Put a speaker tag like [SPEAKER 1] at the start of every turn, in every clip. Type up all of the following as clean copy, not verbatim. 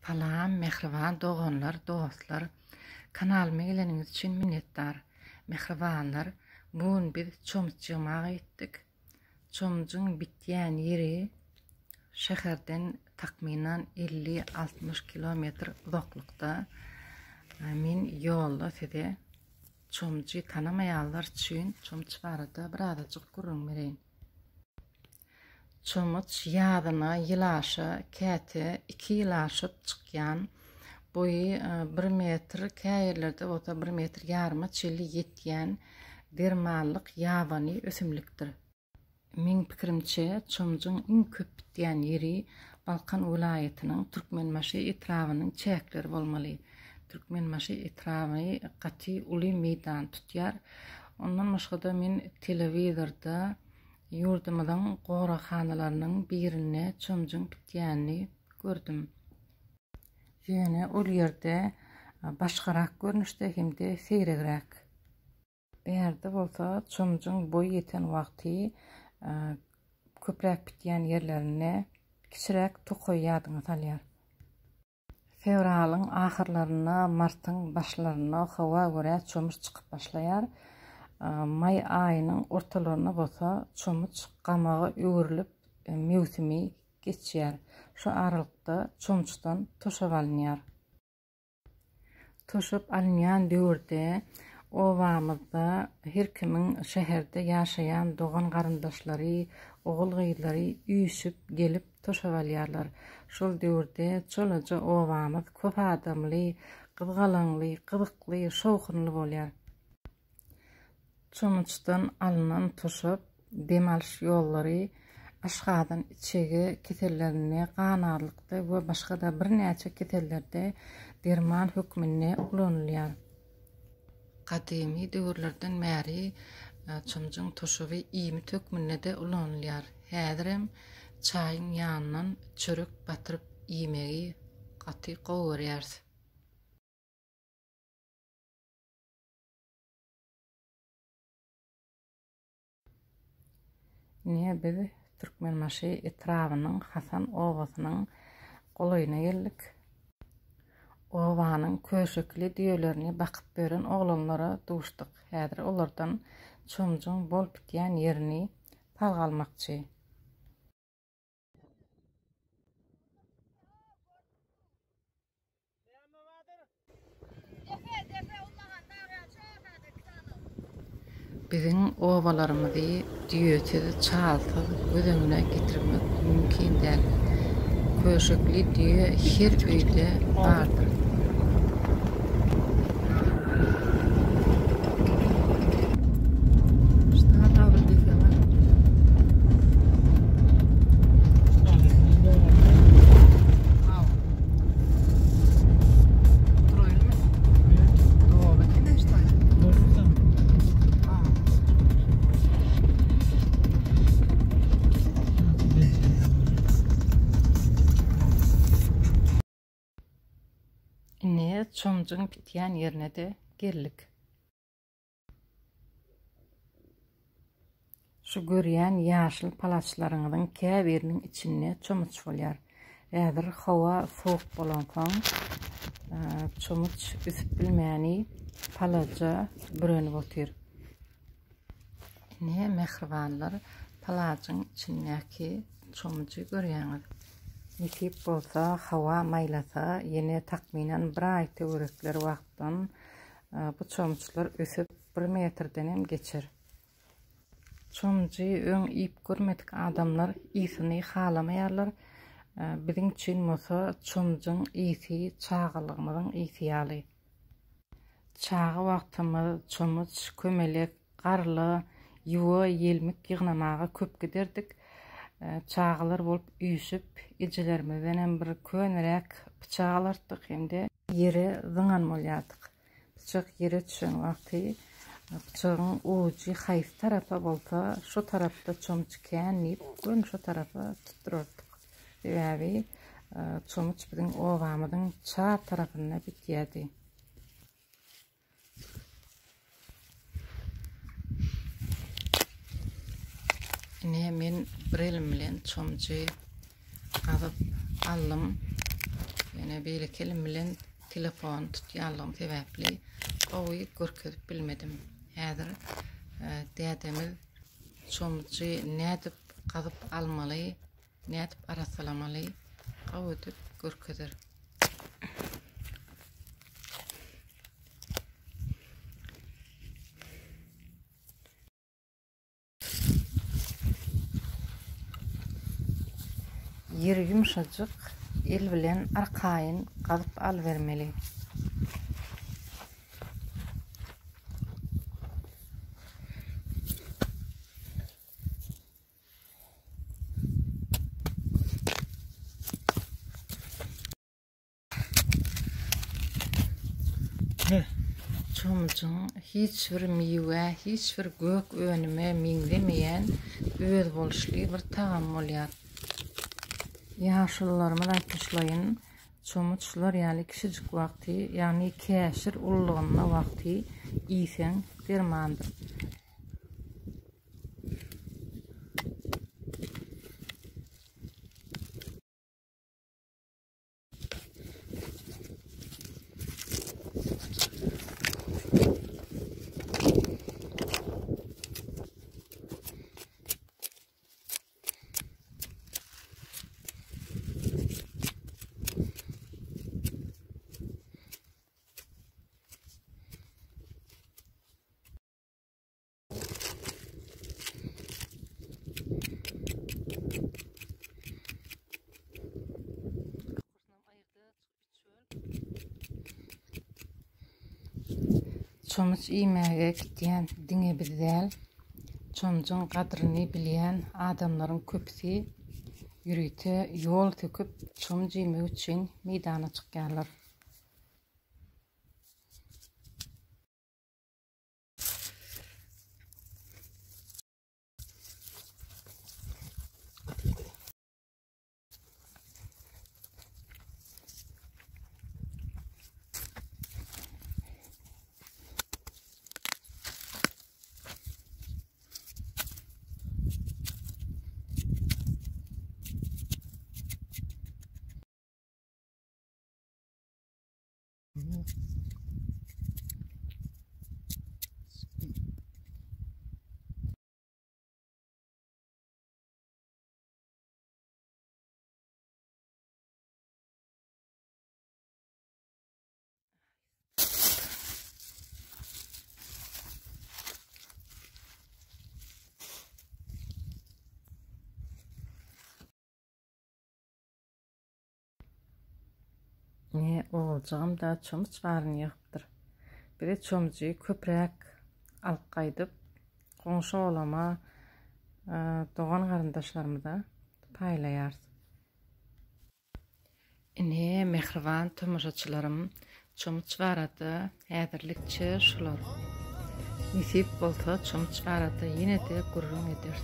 [SPEAKER 1] Salam, mehriban doganlar, dostlar. Kanalyma geleniňiz üçin minnetdar. Mehribanlar, bugün biz çomçygyma gitdik. Çomçyň bitýän ýeri şäherden takminan 50-60 kilometr uzaklykda. Men ýolda size çomçy tanamaýanlar üçin çomçy barada birazajyk gurrun bereýin. Çomç ýadyna ýylaşa käte 2 ýylaşyp çykýan, boýy 1 metr, käýerlerde bolsa 1 metr ýarma çeli ýetýän dermanlyk ýabany ösümlikdir. Meň pikirimçe çomçyň iň köp bitýän ýeri Balkan vilayatynyň Türkmenmaşy etrawynyň çäkleri bolmaly. Türkmenmaşy etrawy gaty uly meýdan tutýar. Ondan başga da men telewizorda ýurdumyzyň gorakhanalarynyň birine çomçyň bitýänini gördüm. Ýöne ol ýerde başgarak görnüşde hemde seýregräk. Berde bolsa çomçyň boý ýeten wagty köpräk bitýän ýerlerine kiçirek tokoy ýadyňa salýar. Fevralyň ahyrlaryna, martyň başlaryna hawa görä çomç çykyp başlaýar. May aýynyň ortalaryna bolsa çomç gamagy öwürilip mewsimi geçýär. Şu aralykda çomçdan toşap alınýar. Toşap alınýan döwürde owamyzda her kimiň şäherde ýaşaýan dogan garyndaşlary, ogul gyýlary üýşüp gelip toşap alýarlar. Şol döwürde çolaja owamyz köp adamly, gyzgalaňly, gyzykly, şowhunly bolýar. Çomçdan alınan toşap dem alyş ýollary aşgadan içege kesellerine ganarlykda we başga da bir näçe kesellerde derman hökmünde ulanylýar. Gadymy döwürlerden bäri çomçyň toşaby iými hökmünde de ulanylýar. Häzirem çaýyň ýanyndan çörek batyryp iýmegi gaty gowurýar. Biz Türkmenmaşy etrawynyň Hasan owasynyň golaýyna geldik. Owanyň köşekli diýerlerini bakyp beren oglanlara duşdyk. Häzir olardan çomçyň bol bitýän ýerini palgalmakçy. Biziň owalarymyzy düýeti çaltyp gözeňine getirmek mümkin däl. Köşekli düýe her öýde bardyr. Çomçyň bitýän ýerine de geldik. Şu görýän ýaşyl palaçlaryňyň käbiriniň içinde çomç bolýar. Häzir hawa sowuk bolansoň çomç üsüp bilmäni palaça bürenip otyr. Ne mehribanlar palaçyň içindäki çomçy görýäňiz. Nitip bolsa hawa maýlasa ýene takminan 1 aý töwerekler wagtdan bu çomçlar ösüp 1 metrden hem geçer. Çomçy öň iýip görmedik adamlar ýysyny halamaýarlar. Biziň üçin bolsa çomçyň ýysy çağalygymyň ýysyaly. Çağı wagtymyz çomç, kömelek, garly, ýuwa, ýelmik ýygnamaga köp giderdik. Çağlar bolup üýşüp ejelerimizden hem bir könrek bıçak alardyk hemde ýere zyňan bolýardyk. Bıçak ýere düşen wagty bıçagyň uçy haýs tarapa bolsa şu tarapda çomç känip ön şu tarafa tutturardyk. Sebäbi çomç biziň owamyzyň çap tarapyna bitýärdi. Ne men bir elim bilen çomçy alıp aldym. Ýene beýle kelim bilen telefon tutýanlygyň sebäpli owy görkezip bilmedim. Häzir dädemiz çomçy nädip gazyp almaly, nädip arasalamaly, owy görkezer. Yer yumşajyk, el bilen arkaýyn gazyp albermeli. Çomçyň hiç bir miwe, hiç bir gök önüme miňlemeýän öz boluşly bir taam bolýar. Ýaşyllarymy aýtmaşlaýyn, çomçylar ýaly kişijik wagty, ýani käşir ullugyna wagty ýeseň dermandyr. Çomç iýmäge gitýän diňe bizäl, çomçyň gadryny bilýän adamlaryň köpüsi ýürüýte ýol töküp çomç iýmek üçin meýdana çykýarlar. Oğulcağım da çomç barını ýakypdyr. Biri çomçy köprek alyp gaýdyp, goňşy olama, dogan garyndaşlarymyza da paýlaýar. Ine mehriban tomoşaçylarym, çomç barada häzirlikçe şular. Nisip bolsa çomç barada ýene-de gurrun eder.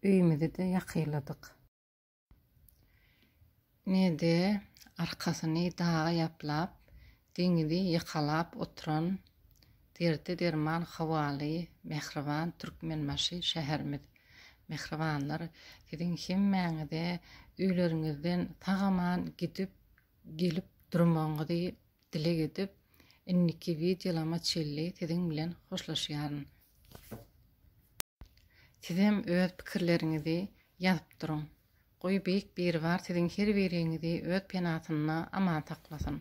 [SPEAKER 1] Üýümizde de ýakyladyk. Nede arkasyny dağa ýaplap, deňizi ýykalap oturan derman hawaly, mehriban türkmenmaşy şäherimiz. Mehribanlar, siziň hemmäňize üýleriňizden tagaman gidip gelip durmagyňyzy dilek edip, inniki videolama çelli siziň bilen hoşlaşýaryn. Sizem öz pikirleriňizi ýazyp duruň. Goý beýik biri bar, siziň her biriňizi öz penatyna aman saklasyn.